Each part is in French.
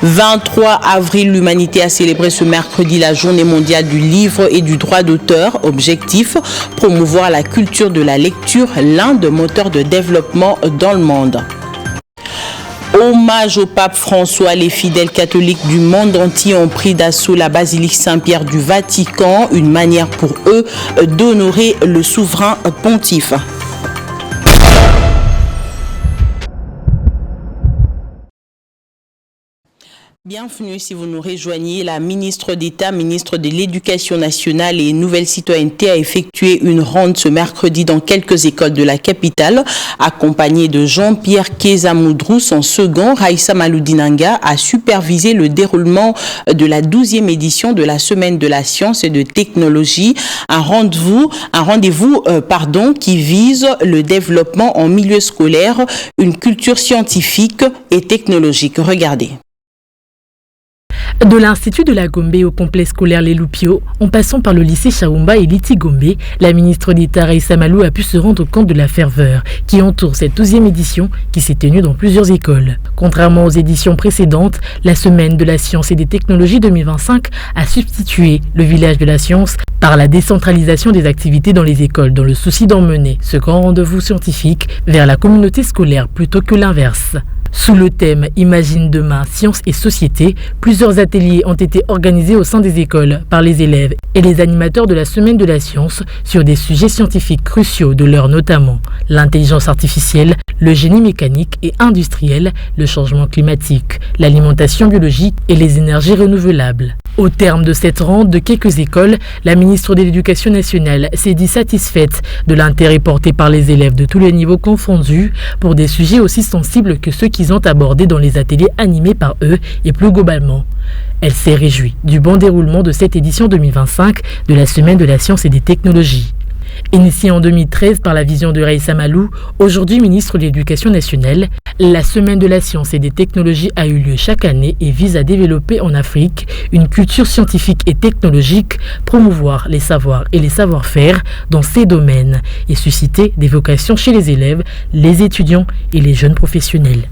23 avril, l'humanité a célébré ce mercredi la journée mondiale du livre et du droit d'auteur. Objectif, promouvoir la culture de la lecture, l'un des moteurs de développement dans le monde. Hommage au pape François, les fidèles catholiques du monde entier ont pris d'assaut la basilique Saint-Pierre du Vatican, une manière pour eux d'honorer le souverain pontife. Bienvenue si vous nous rejoignez. La ministre d'État, ministre de l'Éducation nationale et Nouvelle Citoyenneté a effectué une ronde ce mercredi dans quelques écoles de la capitale. Accompagnée de Jean-Pierre Kezamoudrou, son second, Raissa Maloudinanga, a supervisé le déroulement de la 12e édition de la Semaine de la Science et de Technologie. Un rendez-vous qui vise le développement en milieu scolaire, une culture scientifique et technologique. Regardez. De l'Institut de la Gombe au complexe scolaire Les Loupio, en passant par le lycée Chaoumba et Liti Gombe, la ministre d'État Raissa Malou a pu se rendre compte de la ferveur qui entoure cette 12e édition qui s'est tenue dans plusieurs écoles. Contrairement aux éditions précédentes, la Semaine de la Science et des Technologies 2025 a substitué le village de la science par la décentralisation des activités dans les écoles dans le souci d'emmener ce grand rendez-vous scientifique vers la communauté scolaire plutôt que l'inverse. Sous le thème « Imagine demain, sciences et société », plusieurs ateliers ont été organisés au sein des écoles par les élèves et les animateurs de la Semaine de la Science sur des sujets scientifiques cruciaux de l'heure, notamment l'intelligence artificielle, le génie mécanique et industriel, le changement climatique, l'alimentation biologique et les énergies renouvelables. Au terme de cette ronde de quelques écoles, la ministre de l'Éducation nationale s'est dit satisfaite de l'intérêt porté par les élèves de tous les niveaux confondus pour des sujets aussi sensibles que ceux qu'ils ont abordés dans les ateliers animés par eux et plus globalement. Elle s'est réjouie du bon déroulement de cette édition 2025 de la Semaine de la Science et des Technologies. Initiée en 2013 par la vision de Raissa Malou, aujourd'hui ministre de l'Éducation nationale, la Semaine de la Science et des Technologies a eu lieu chaque année et vise à développer en Afrique une culture scientifique et technologique, promouvoir les savoirs et les savoir-faire dans ces domaines et susciter des vocations chez les élèves, les étudiants et les jeunes professionnels.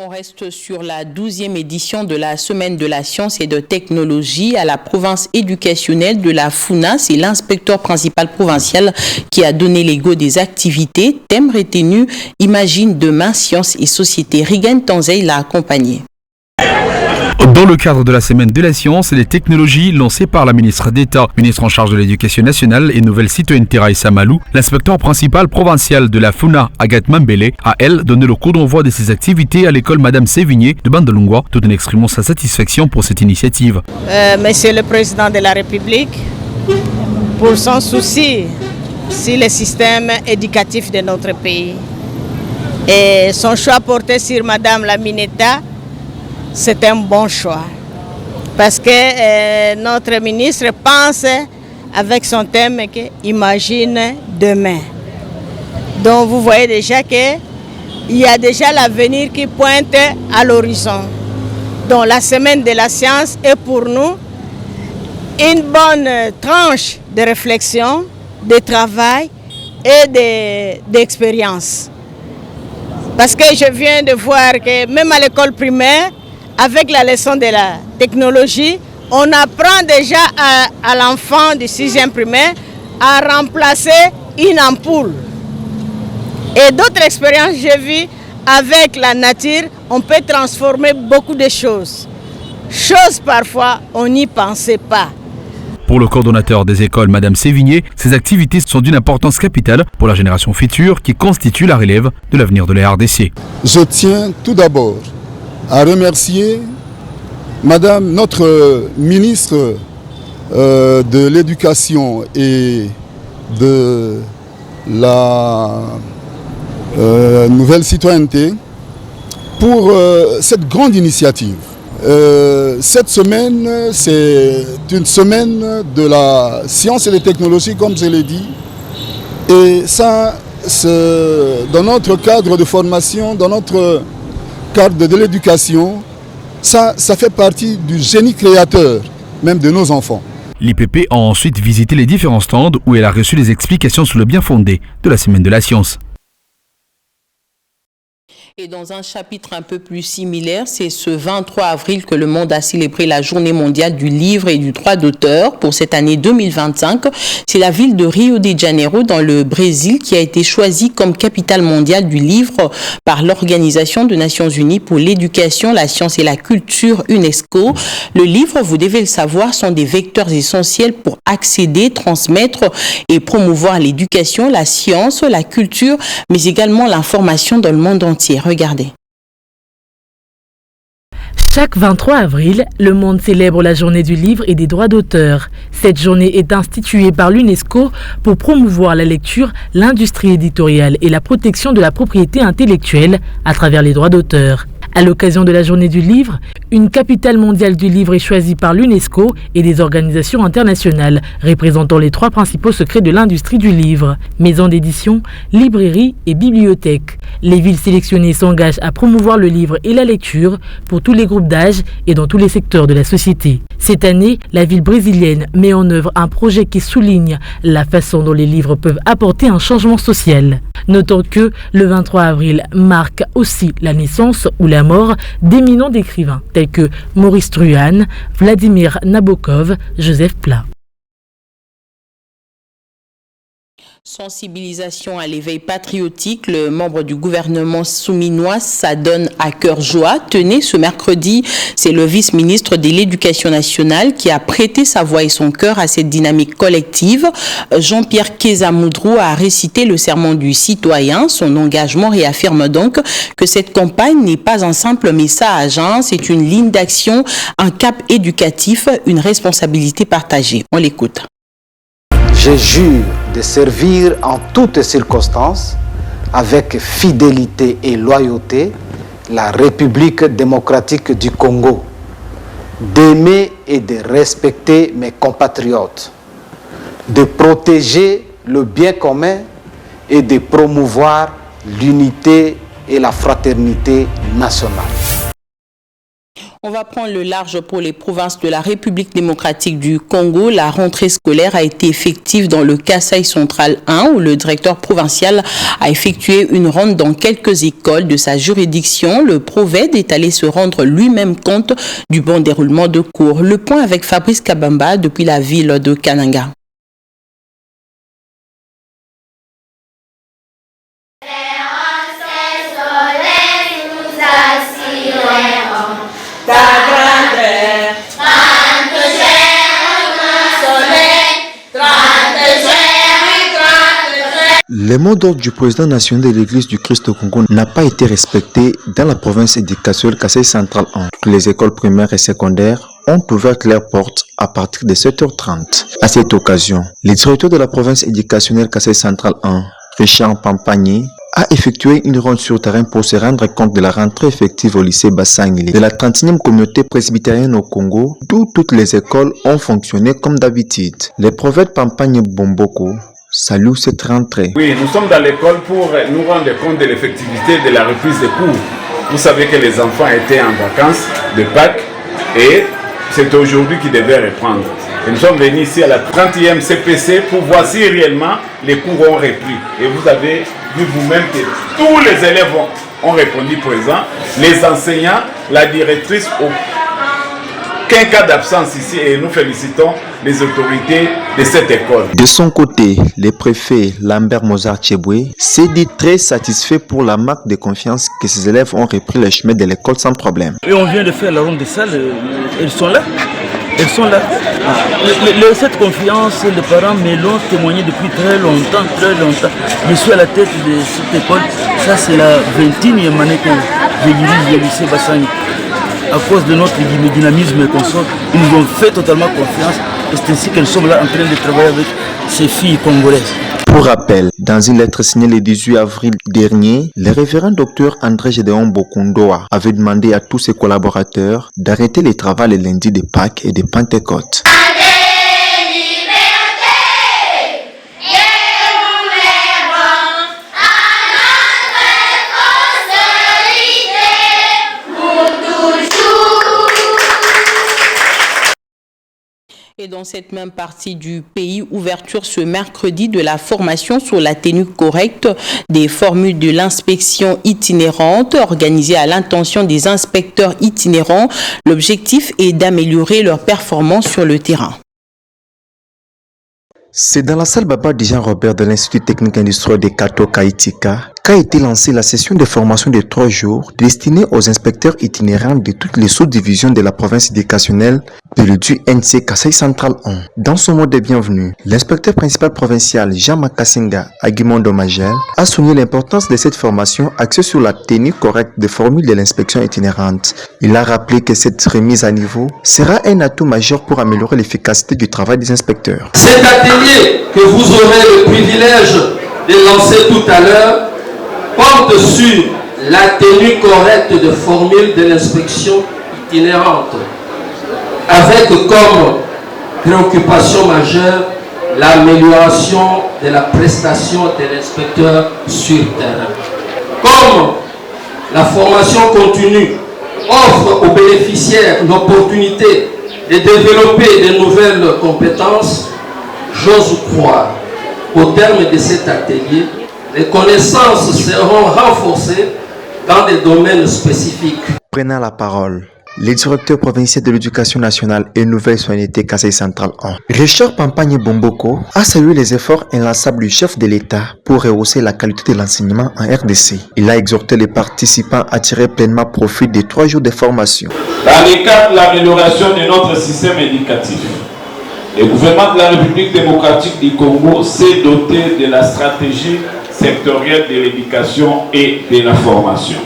On reste sur la 12e édition de la Semaine de la Science et de Technologie à la province éducationnelle de la Funa. C'est l'inspecteur principal provincial qui a donné les go des activités. Thème retenu, Imagine demain, sciences et société. Rigan Tanzei l'a accompagné. Dans le cadre de la Semaine de la Science et des Technologies lancée par la ministre d'État, ministre en charge de l'Éducation nationale et Nouvelle Citoyenneté Raissa Malou, l'inspecteur principal provincial de la Funa, Agathe Mambele, a elle donné le coup d'envoi de ses activités à l'école Madame Sévigné de Bandalungwa, tout en exprimant sa satisfaction pour cette initiative. Monsieur le Président de la République, pour son souci sur le système éducatif de notre pays et son choix porté sur Madame la Mineta, c'est un bon choix parce que notre ministre pense avec son thème que Imagine demain. Donc vous voyez déjà qu'il y a déjà l'avenir qui pointe à l'horizon. Donc la Semaine de la Science est pour nous une bonne tranche de réflexion, de travail et d'expérience. Parce que je viens de voir que même à l'école primaire, avec la leçon de la technologie, on apprend déjà à l'enfant du 6e primaire à remplacer une ampoule. Et d'autres expériences que j'ai vues avec la nature, on peut transformer beaucoup de choses. Choses parfois, on n'y pensait pas. Pour le coordonnateur des écoles, Madame Sévigné, ces activités sont d'une importance capitale pour la génération future qui constitue la relève de l'avenir de la RDC. Je tiens tout d'abord à remercier Madame notre ministre de l'Éducation et de la Nouvelle Citoyenneté pour cette grande initiative. Cette semaine, c'est une semaine de la science et des technologies, comme je l'ai dit. Et ça, dans notre cadre de formation, dans notre cadre de l'éducation, ça fait partie du génie créateur, même de nos enfants. L'IPP a ensuite visité les différents stands où elle a reçu les explications sur le bien fondé de la Semaine de la Science. Et dans un chapitre un peu plus similaire, c'est ce 23 avril que le monde a célébré la Journée mondiale du livre et du droit d'auteur pour cette année 2025. C'est la ville de Rio de Janeiro dans le Brésil qui a été choisie comme capitale mondiale du livre par l'Organisation des Nations Unies pour l'éducation, la science et la culture UNESCO. Le livre, vous devez le savoir, sont des vecteurs essentiels pour accéder, transmettre et promouvoir l'éducation, la science, la culture, mais également l'information dans le monde entier. Regardez. Chaque 23 avril, le monde célèbre la journée du livre et des droits d'auteur. Cette journée est instituée par l'UNESCO pour promouvoir la lecture, l'industrie éditoriale et la protection de la propriété intellectuelle à travers les droits d'auteur. À l'occasion de la journée du livre, une capitale mondiale du livre est choisie par l'UNESCO et des organisations internationales représentant les 3 principaux secrets de l'industrie du livre, maisons d'édition, librairies et bibliothèques. Les villes sélectionnées s'engagent à promouvoir le livre et la lecture pour tous les groupes d'âge et dans tous les secteurs de la société. Cette année, la ville brésilienne met en œuvre un projet qui souligne la façon dont les livres peuvent apporter un changement social. Notons que le 23 avril marque aussi la naissance ou la mort d'éminents écrivains tels que Maurice Struan, Vladimir Nabokov, Joseph Pla. Sensibilisation à l'éveil patriotique, le membre du gouvernement souminois s'adonne à cœur joie. Tenez, ce mercredi, c'est le vice-ministre de l'Éducation nationale qui a prêté sa voix et son cœur à cette dynamique collective. Jean-Pierre Kezamoudrou a récité le serment du citoyen. Son engagement réaffirme donc que cette campagne n'est pas un simple message, c'est une ligne d'action, un cap éducatif, une responsabilité partagée. On l'écoute. Je jure de servir en toutes circonstances, avec fidélité et loyauté, la République démocratique du Congo, d'aimer et de respecter mes compatriotes, de protéger le bien commun et de promouvoir l'unité et la fraternité nationale. On va prendre le large pour les provinces de la République démocratique du Congo. La rentrée scolaire a été effective dans le Kasaï central 1 où le directeur provincial a effectué une ronde dans quelques écoles de sa juridiction. Le Proved est allé se rendre lui-même compte du bon déroulement de cours. Le point avec Fabrice Kabamba depuis la ville de Kananga. Le mot d'ordre du président national de l'Église du Christ au Congo n'a pas été respecté dans la province éducationnelle Kasaï central 1. Toutes les écoles primaires et secondaires ont ouvert leurs portes à partir de 7h30. À cette occasion, le directeur de la province éducationnelle Kasaï central 1, Richard Pampagné, a effectué une ronde sur terrain pour se rendre compte de la rentrée effective au lycée Bassangili de la 31e communauté presbytérienne au Congo, d'où toutes les écoles ont fonctionné comme d'habitude. Le prophète Pampagné Bomboko salue cette rentrée. Oui, nous sommes dans l'école pour nous rendre compte de l'effectivité de la reprise des cours. Vous savez que les enfants étaient en vacances de Pâques et c'est aujourd'hui qu'ils devaient reprendre. Et nous sommes venus ici à la 30e CPC pour voir si réellement les cours ont repris. Et vous avez vu vous-même que tous les élèves ont répondu présent, les enseignants, la directrice, aucun cas d'absence ici et nous félicitons les autorités de cette école. De son côté, le préfet Lambert Mozart Cheboué s'est dit très satisfait pour la marque de confiance que ses élèves ont repris le chemin de l'école sans problème. Et on vient de faire la ronde de salle, elles sont là. Elles sont là. Cette confiance, les parents me l'ont témoigné depuis très longtemps. Je suis à la tête de cette école. Ça, c'est la 21e année que je dirige le lycée Bassangili. À cause de notre dynamisme et consort, ils nous ont fait totalement confiance. Et c'est ainsi qu'elles sont là en train de travailler avec ces filles congolaises. Pour rappel, dans une lettre signée le 18 avril dernier, le révérend docteur André Gédéon Bokundoa avait demandé à tous ses collaborateurs d'arrêter les travaux les lundis de Pâques et de Pentecôte. Et dans cette même partie du pays, ouverture ce mercredi de la formation sur la tenue correcte des formules de l'inspection itinérante organisée à l'intention des inspecteurs itinérants. L'objectif est d'améliorer leur performance sur le terrain. C'est dans la salle Baba Jean-Robert de l'Institut technique industriel de Kato Kaitika qu'a été lancée la session de formation de 3 jours destinée aux inspecteurs itinérants de toutes les sous-divisions de la province éducationnelle de l'UNC Kasaï Central 1. Dans son mot de bienvenue, l'inspecteur principal provincial Jean Makasinga Aguimondo Magel a souligné l'importance de cette formation axée sur la tenue correcte des formules de l'inspection itinérante. Il a rappelé que cette remise à niveau sera un atout majeur pour améliorer l'efficacité du travail des inspecteurs. Cet atelier que vous aurez le privilège de lancer tout à l'heure porte sur la tenue correcte de formules de l'inspection itinérante, avec comme préoccupation majeure l'amélioration de la prestation de l'inspecteur sur terrain. Comme la formation continue offre aux bénéficiaires l'opportunité de développer de nouvelles compétences, j'ose croire qu'au terme de cet atelier, les connaissances seront renforcées dans des domaines spécifiques. Prenant la parole, le directeur provincial de l'éducation nationale et nouvelle soigneté Kasaï Central 1, Richard Pampagne Bomboko, a salué les efforts inlassables du chef de l'État pour rehausser la qualité de l'enseignement en RDC. Il a exhorté les participants à tirer pleinement profit des 3 jours de formation. Dans le cadre de l'amélioration de notre système éducatif, le gouvernement de la République démocratique du Congo s'est doté de la stratégie sectorielle de l'éducation et de la formation.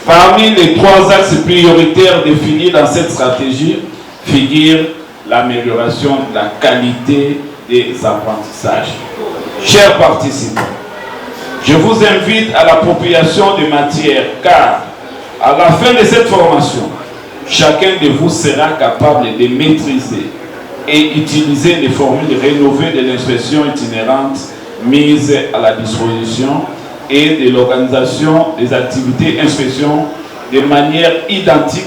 Parmi les 3 axes prioritaires définis dans cette stratégie figure l'amélioration de la qualité des apprentissages. Chers participants, je vous invite à l'appropriation des matières car à la fin de cette formation, chacun de vous sera capable de maîtriser et utiliser les formules rénovées de l'inspection itinérante mises à la disposition et de l'organisation des activités inspection de manière identique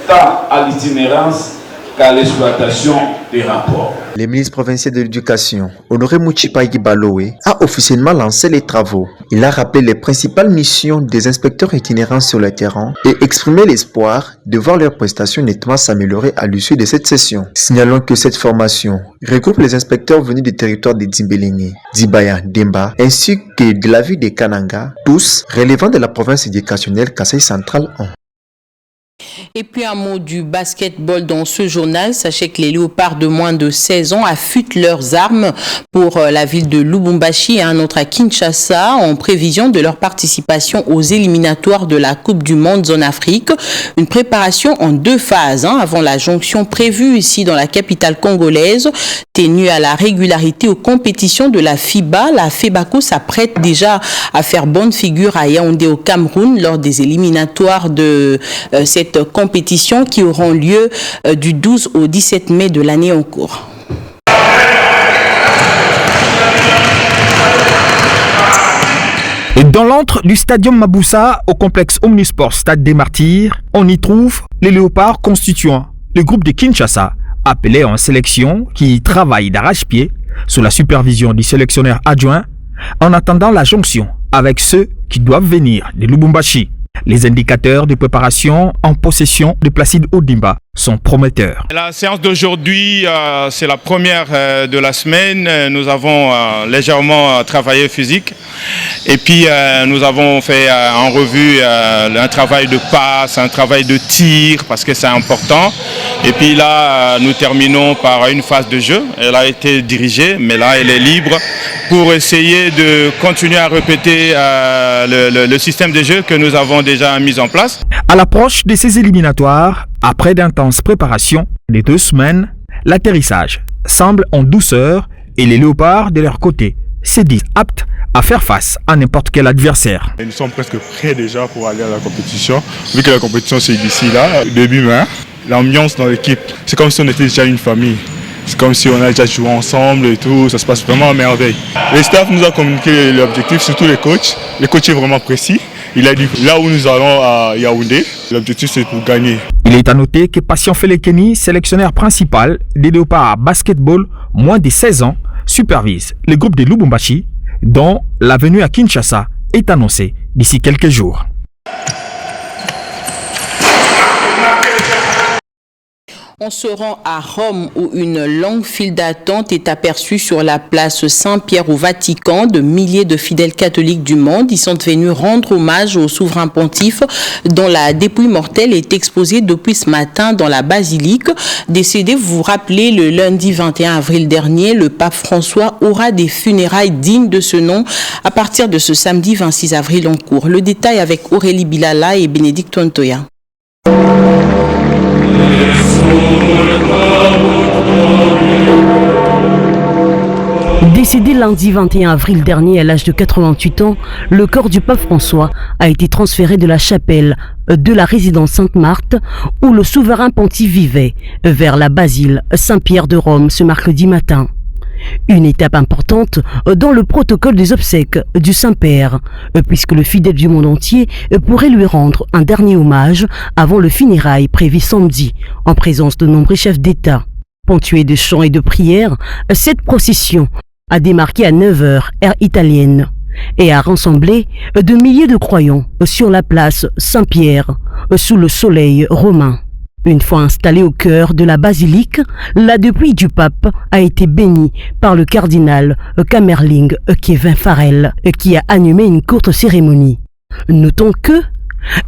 tant à l'itinérance qu'à l'exploitation des rapports. Le ministre provincial de l'Éducation, Honoré Mouchipaïgi Baloé, a officiellement lancé les travaux. Il a rappelé les principales missions des inspecteurs itinérants sur le terrain et exprimé l'espoir de voir leurs prestations nettement s'améliorer à l'issue de cette session. Signalons que cette formation regroupe les inspecteurs venus du territoire de Dzimbeleni, d'Ibaya, d'Emba, ainsi que de la ville de Kananga, tous relevant de la province éducationnelle Kasaï Central 1. Et puis un mot du basketball dans ce journal. Sachez que les léopards de moins de 16 ans affûtent leurs armes pour la ville de Lubumbashi et un autre à Kinshasa en prévision de leur participation aux éliminatoires de la Coupe du Monde Zone Afrique. Une préparation en 2 phases avant la jonction prévue ici dans la capitale congolaise. Tenue à la régularité aux compétitions de la FIBA, la FEBACO s'apprête déjà à faire bonne figure à Yaoundé au Cameroun lors des éliminatoires de cette compétition qui auront lieu du 12 au 17 mai de l'année en cours. Et dans l'antre du Stadium Maboussa au complexe Omnisport Stade des Martyrs, on y trouve les léopards constituant le groupe de Kinshasa, appelé en sélection, qui travaille d'arrache-pied sous la supervision du sélectionneur adjoint en attendant la jonction avec ceux qui doivent venir de Lubumbashi. Les indicateurs de préparation en possession de Placide Odimba sont prometteurs. La séance d'aujourd'hui, c'est la première de la semaine. Nous avons légèrement travaillé physique et puis nous avons fait en revue un travail de passe, un travail de tir parce que c'est important. Et puis là, nous terminons par une phase de jeu. Elle a été dirigée, mais là, elle est libre pour essayer de continuer à répéter le système de jeu que nous avons déjà mis en place. À l'approche de ces éliminatoires, après d'intenses préparations de 2 semaines, l'atterrissage semble en douceur et les léopards de leur côté se disent aptes à faire face à n'importe quel adversaire. Et nous sommes presque prêts déjà pour aller à la compétition, vu que la compétition c'est d'ici là, début mai. L'ambiance dans l'équipe, c'est comme si on était déjà une famille. C'est comme si on a déjà joué ensemble et tout, ça se passe vraiment à merveille. Le staff nous a communiqué l'objectif, surtout les coachs. Le coach est vraiment précis. Il a dit là où nous allons à Yaoundé, l'objectif c'est pour gagner. Il est à noter que Patient Felekeni, sélectionneur principal des léopards basketball moins de 16 ans, supervise le groupe de Lubumbashi dont la venue à Kinshasa est annoncée d'ici quelques jours. On se rend à Rome où une longue file d'attente est aperçue sur la place Saint-Pierre au Vatican. De milliers de fidèles catholiques du monde y sont venus rendre hommage au souverain pontife dont la dépouille mortelle est exposée depuis ce matin dans la basilique. Décédé, vous vous rappelez, le lundi 21 avril dernier, le pape François aura des funérailles dignes de ce nom à partir de ce samedi 26 avril en cours. Le détail avec Aurélie Bilala et Bénédicte Ontoya. Décédé lundi 21 avril dernier à l'âge de 88 ans, le corps du pape François a été transféré de la chapelle de la résidence Sainte-Marthe où le souverain pontife vivait vers la basile Saint-Pierre de Rome ce mercredi matin. Une étape importante dans le protocole des obsèques du Saint-Père, puisque le fidèle du monde entier pourrait lui rendre un dernier hommage avant le funérail prévu samedi, en présence de nombreux chefs d'État. Ponctuée de chants et de prières, cette procession a démarqué à 9h, heure italienne, et a rassemblé de milliers de croyants sur la place Saint-Pierre, sous le soleil romain. Une fois installée au cœur de la basilique, la dépouille du pape a été bénie par le cardinal Camerling Kevin Farrell, qui a animé une courte cérémonie. Notons que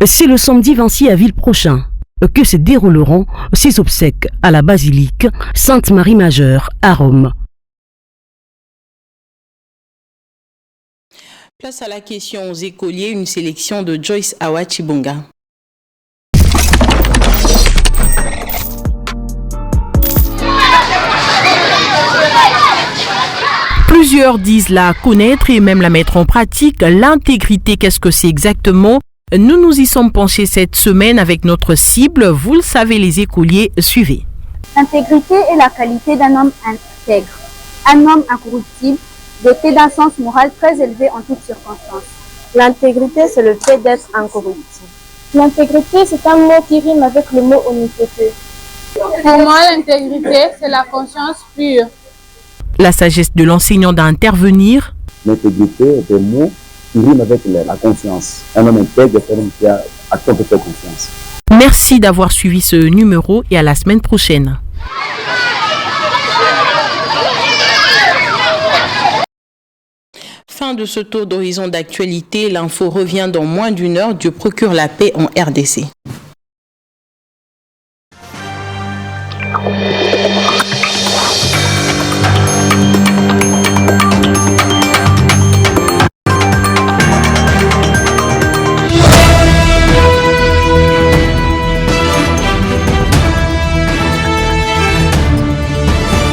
c'est le samedi 26 avril prochain que se dérouleront ces obsèques à la basilique Sainte-Marie-Majeure à Rome. Place à la question aux écoliers, une sélection de Joyce Awa Chibonga. Plusieurs disent la connaître et même la mettre en pratique. L'intégrité, qu'est-ce que c'est exactement? Nous nous y sommes penchés cette semaine avec notre cible. Vous le savez, les écoliers, suivez. L'intégrité est la qualité d'un homme intègre, un homme incorruptible, doté d'un sens moral très élevé en toutes circonstances. L'intégrité, c'est le fait d'être incorruptible. L'intégrité, c'est un mot qui rime avec le mot omnipotence. Pour moi, l'intégrité, c'est la conscience pure. La sagesse de l'enseignant d'intervenir. L'intégrité est un mot qui rime avec la confiance. Un homme intègre, c'est un homme qui a à qui on peut faire confiance. Merci d'avoir suivi ce numéro et à la semaine prochaine. Fin de ce tour d'horizon d'actualité. L'info revient dans moins d'une heure. Dieu procure la paix en RDC.